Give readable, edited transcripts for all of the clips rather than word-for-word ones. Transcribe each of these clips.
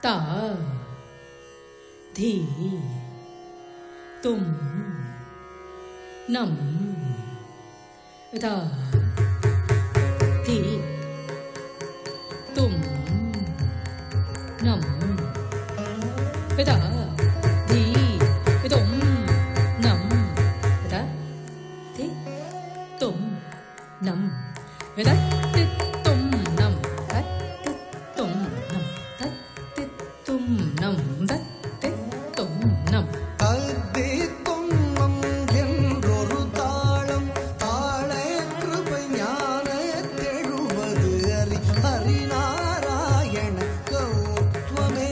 ता धी तुम नम ता धी तुम नम ता धी तुम नम ता धी तुम नम ता நாராயண கௌத்வமே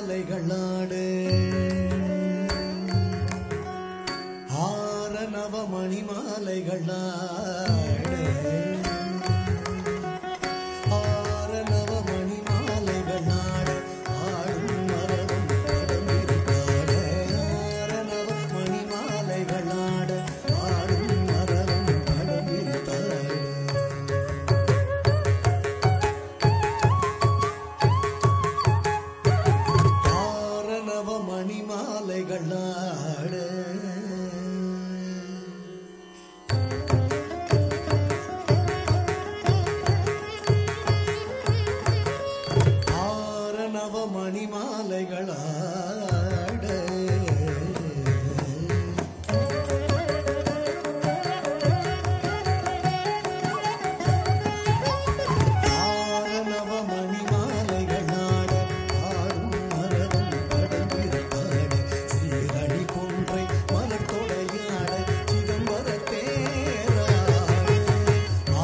மணிமாலைகள் ஆடு ஆரணவ மணிமாலைகள் ஆடு ஆரணவ மணிமாலைகள் ஆடு ஆடும் மரபும் கடமிருக்காடு ஆரணவ மணிமாலைகள் ஆடு ஆடும் மரபும் கடமிருக்காடு ஆரணவ மணிமாலைகள் ஆடு ஆரணவ மணிமாலைகள் ஆடு ஆரணவ மணிமாலைகள் ஆடு ஆடும் மரபும் கடந்திருக்காடு சீரடி கொன்றை மலர்கொடையாடு சிதம்பர தேராடு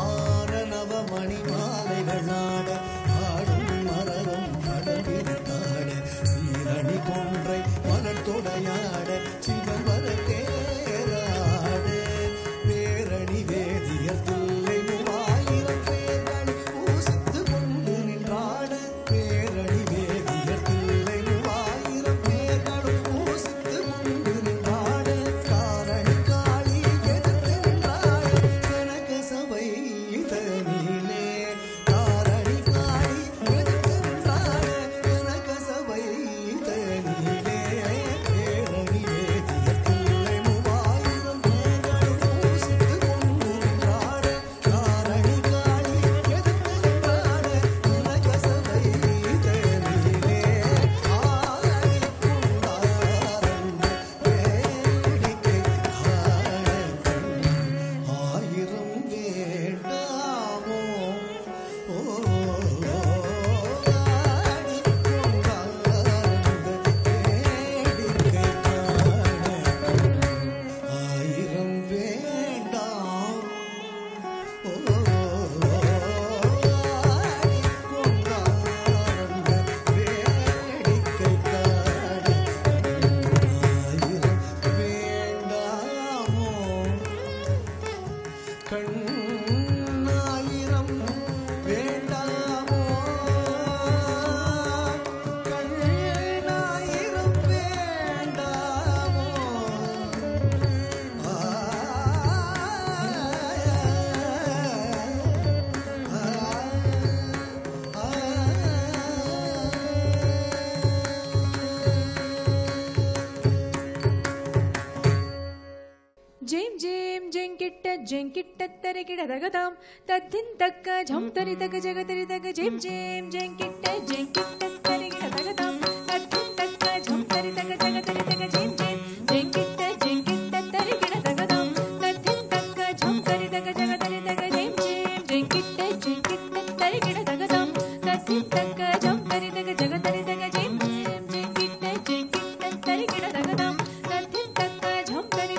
ஆரணவ மணிமாலைகள் ஆடு ஆடும் மரபும் கடந்திருக்காடு சீரடி கொன்றை மலர்கொடையாடு சிதம்பர தேராடு பேரணி வேதியர் தில்லை 3000 பேரணி பூசித்து கொண்டு நின்றாடு பேரணி வேதியர் தில்லை 3000 பேரணி பூசித்து கொண்டு நின்றாடு காரணி காளி எதிர்த்து நின்றாடு கனக சபை தனிலே காரணி காளி எதிர்த்து நின்றாடு கனக சபை தனிலே பேரணி வேதியர் தில்லை 3000 பேரணி பூசித்து கொண்டு நின்றாடு காரணி காளி எதிர்த்து நின்றாடு கனக சபை தனிலே ஆடி கொண்டாரண்டு வேடிக்கை காண ஆயிரம் வேண்டாமோ ஆடி கொண்டாரண்டு வேடிக்கை காண ஆயிரம் வேண்டாம் கண்ணாயிரம் வேண்டாமோ கண்ணாயிரம் வேண்டாமோ ஜெயம் ஜெயம் ஜெங்கிட்ட ஜெங்கிட்ட தரிகிட தகதாம் தத்தின் தக்க ஜம் தரி தக ஜகதரி தக ஜெயம் ஜெயம் ஜெங்கிட்ட ஜெங்கிட்ட தரிகிட தகதாம் தத்தின் தக்க ஜம் தரி தக ஜகதரி தக ஜெயம் ஜெயம் ஜெங்கிட்ட ஜெங்கிட்ட தரிகிட தகதாம் தத்தின் தக்க ஜம் தரி தக ஜகதரி தக ஜெயம் ஜெயம் ஜெங்கிட்ட ஜெங்கிட்ட தரிகிட தகதாம் தத்தின் தக்க ஜம் தரி தக ஜகதரி தக ஜெயம் ஜெயம் ஜெங்கிட்ட ஜெங்கிட்ட தரிகிட தகதாம் தத்தின் தக்க ஜம் தரி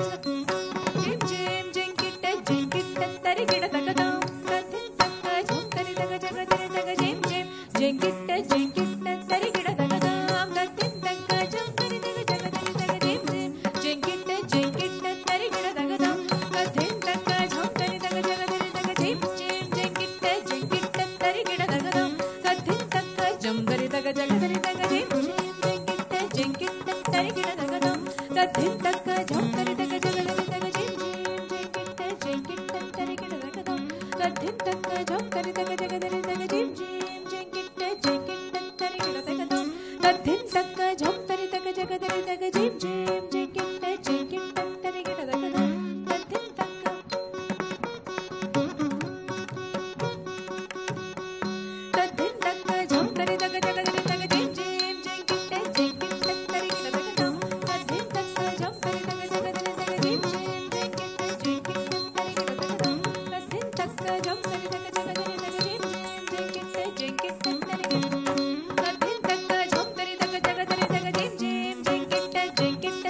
ஜெயம் ஜெயம் ஜெங்கிட்ட ஜெங்கிட்ட தரிகிட தகதாம் தத்தின் தக்க ஜம் தரி தக ஜகதரி தக ஜெயம் ஜெயம் ஜெங்கிட்ட ஜெங்கிட்ட தரிகிட தகதாம் தத்தின் தக்க ஜம் தரி தக ஜகதரி தக ஜெயம் ஜெயம் ஜெங்கிட்ட ஜெங்கிட்ட தரிகிட தகதாம் தத்தின் தக்க ஜம் தரி தக ஜகதரி தக ஜெயம் ஜெயம் ஜெங்கிட்ட ஜெங்கிட்ட தரிகிட தகதாம் தத்தின் தக்க ஜம் தரி தக ஜகதரி தக ஜெயம் ஜெயம் ஜெங்கிட்ட ஜெங்கிட்ட தரிகிட தகதாம் தத்தின் தக்க ஜம் தரி தக ஜகதரி தக ஜெயம் ஜெயம் ஜெங்கிட்ட ஜெங்கிட்ட தரிகிட தகதாம் தத்தின் தக்க ஜம் தரி தக ஜகதரி தக ஜெயம் ஜெயம் ஜெங்கிட்ட ஜெங்கிட்ட தரிகிட தகதாம் தத்தின் தக்க ஜம் தரி தக ஜகதரி தக ஜெயம் ஜெயம் ஜெங்கிட்ட ஜெங்கிட்ட தரிகிட தகதாம் தத்தின் தக்க தத்தின் தக்க ஜம் தரி தக ஜகதரி தக ஜெயம் ஜெயம் ஜெங்கிட்ட ஜெங்கிட்ட தரிகிட தகதாம் தத்தின் தக்க ஜம் தரி தக ஜகதரி தக ஜெயம் ஜெயம் ஜெங்கிட்ட ஜெங்கிட்ட தரிகிட தகதாம் தத்தின் தக்க ஜம் தரி தக ஜகதரி தக ஜெயம் ஜெயம் ஜெங்கிட்ட ஜெங்கிட்ட தரிகிட தத்தின் தக்க ஜம் தரி தக ஜகதரி தக ஜெயம் ஜெயம் ஜெங்கிட்ட ஜெங்கிட்ட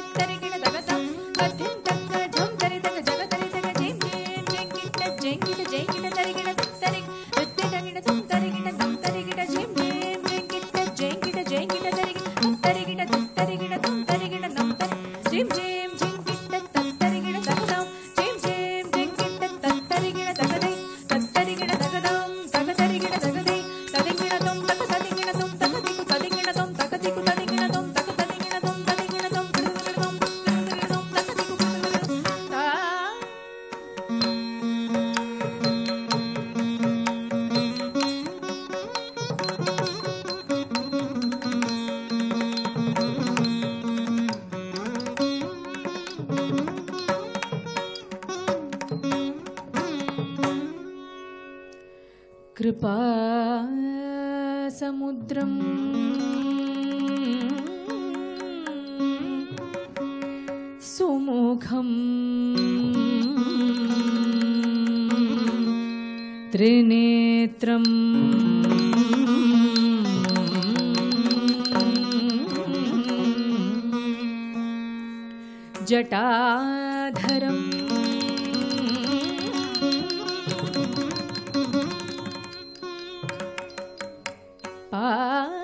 कृपा समुद्रम् सुमुखम् त्रिनेत्रम् जटाधरम्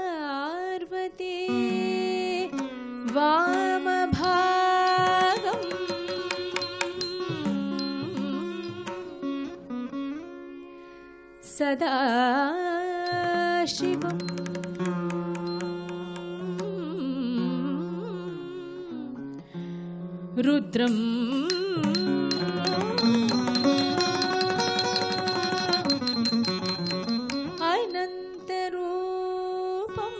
पार्वती वामभागम् सदा शिवम् रुद्रम् अनन्तरूपम्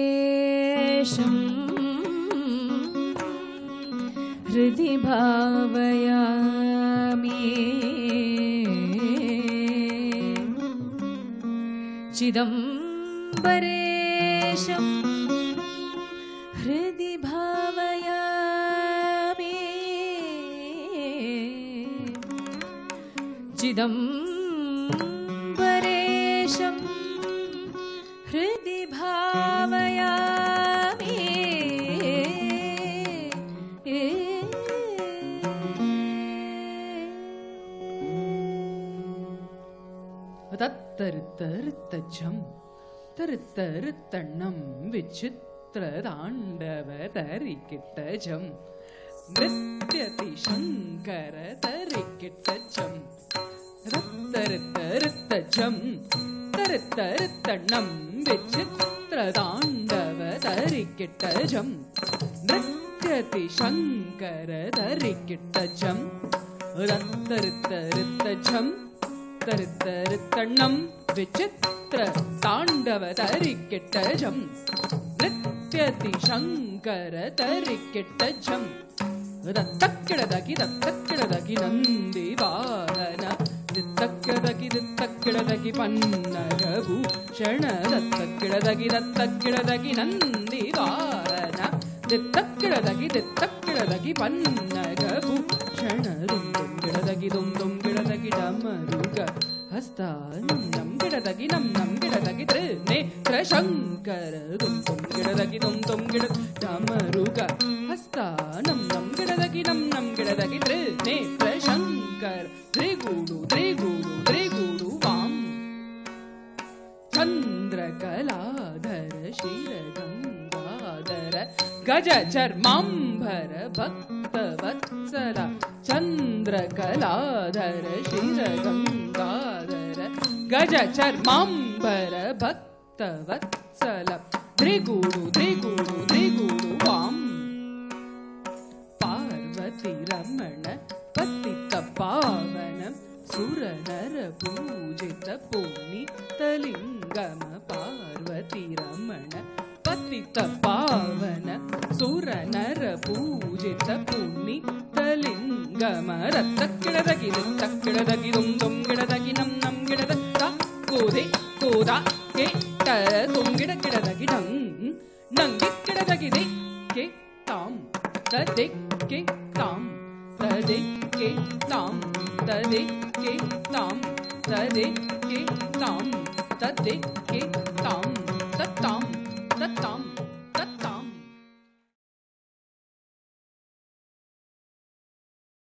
चिदम्बरेशम् हृदि भावयामि चिदम्बरेशम् हृदि भावयामि चिदम्बरेशम् हृदि भावयामि தத்தருத்தருத்தஜம் தருத்தருத்தண்ணம் விசித்திரதாண்டவதரிக்கிட்டஜம் நிருத்யதி சங்கர தரிக்கிட்டஜம் தத்தருத்தருத்தஜம் தருத்தருத்தண்ணம் விசித்திரதாண்டவதரிக்கிட்டஜம் நிருத்யதி சங்கர தரிக்கிட்டஜம் தத்தருத்தருத்தஜம் தருத்தருத்தண்ணம் விசித்திர தாண்டவ தரிக்கிட்டஜம் நிருத்யதி சங்கர தரிக்கிட்டஜம் தத்தக்கிடதகி தத்தக்கிடதகி நந்தி வாகன தித்தக்கிடதகி பன்னகபூஷண தத்தக்கிடதகி நந்தி வாகன தித்தக்கிடதகி பன்னகபூஷண தும் கிடதகி டமருக ஹஸ்தானம் நம் கிடதகி திருநேத்ர சங்கர தும் கிட டமருக ஹஸ்தானம் நம் கிடதகி திருநேத்ர சங்கர திரிகூடு வாம் சந்திரகலாதர ஷிரகங்காதர கஜ சர்மாம்பர பக்தவத்சல சந்திரகலாதர ஷிரகங்காதர கஜ சர்மாம்பர பக்தவத்சல திரிகூடு வாம் பார்வதி ரமண பத்தித்த பாவன சுரநர பூஜித புனிதலிங்கம பார்வதி ரமண பத்தித்த பாவன சுரநர பூஜித புனிதலிங்கம ரத்தக்கிடதகி தும் கிடதகி நம் கிடத கோதே கோதா கேட்ட துங்கிட கிடதகி நங்கி கிடதகி தே கே தாம் தே கே தாம் ததே கே தாம் ததே கே தாம் ததே கே தாம் ததே கே தாம் தத்தாம்